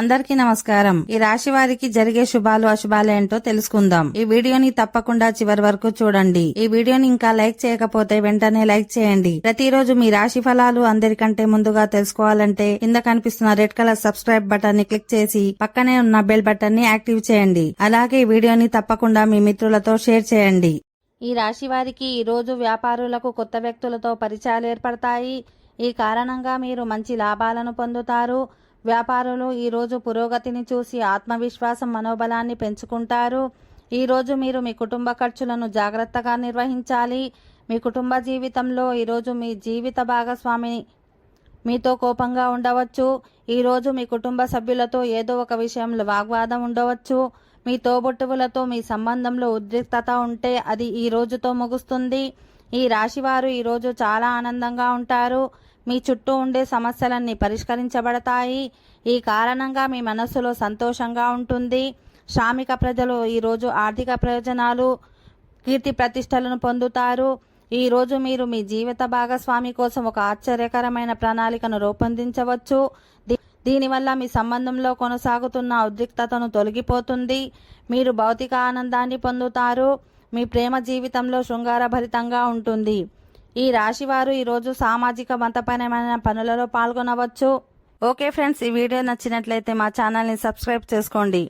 అందరికీ నమస్కారం. ఈ రాశి వారికి జరిగే శుభాలు అశుభాలు ఏంటో తెలుసుకుందాం. ఈ వీడియోని తప్పకుండా చివరి వరకు చూడండి. ఈ వీడియోని ఇంకా లైక్ చేయకపోతే వెంటనే లైక్ చేయండి. ప్రతిరోజు మీ రాశి ఫలాలు అందరికంటే ముందుగా తెలుసుకోవాలంటే కింద కనిపిస్తున్న రెడ్ కలర్ సబ్స్క్రైబ్ బటన్ ని క్లిక్ చేసి పక్కనే ఉన్న బెల్ బటన్ ని యాక్టివ్ చేయండి. అలాగే ఈ వీడియోని తప్పకుండా మీ మిత్రులతో షేర్ చేయండి. ఈ రాశి వారికి ఈ రోజు వ్యాపారులకు కొత్త వ్యక్తులతో పరిచయాలు ఏర్పడతాయి. ఈ కారణంగా మీరు మంచి లాభాలను పొందుతారు. వ్యాపారులు ఈరోజు పురోగతిని చూసి ఆత్మవిశ్వాసం మనోబలాన్ని పెంచుకుంటారు. ఈరోజు మీరు మీ కుటుంబ ఖర్చులను జాగ్రత్తగా నిర్వహించాలి. మీ కుటుంబ జీవితంలో ఈరోజు మీ జీవిత భాగస్వామి మీతో కోపంగా ఉండవచ్చు. ఈరోజు మీ కుటుంబ సభ్యులతో ఏదో ఒక విషయంలో వాగ్వాదం ఉండవచ్చు. మీ తోబుట్టువులతో మీ సంబంధంలో ఉద్రిక్తత ఉంటే అది ఈ రోజుతో ముగుస్తుంది. ఈ రాశివారు ఈరోజు చాలా ఆనందంగా ఉంటారు. మీ చుట్టూ ఉండే సమస్యలన్నీ పరిష్కరించబడతాయి. ఈ కారణంగా మీ మనస్సులో సంతోషంగా ఉంటుంది. శ్రామిక ప్రజలు ఈరోజు ఆర్థిక ప్రయోజనాలు, కీర్తి ప్రతిష్టలను పొందుతారు. ఈరోజు మీరు మీ జీవిత భాగస్వామి కోసం ఒక ఆశ్చర్యకరమైన ప్రణాళికను రూపొందించవచ్చు. దీనివల్ల మీ సంబంధంలో కొనసాగుతున్న ఉద్రిక్తతను తొలగిపోతుంది. మీరు భౌతిక ఆనందాన్ని పొందుతారు. మీ ప్రేమ జీవితంలో శృంగారభరితంగా ఉంటుంది. ఈ రాశివారు ఈరోజు సామాజిక మతపరమైన పనులలో పాల్గొనవచ్చు. ఓకే ఫ్రెండ్స్, ఈ వీడియో నచ్చినట్లయితే మా ఛానల్ని సబ్స్క్రైబ్ చేసుకోండి.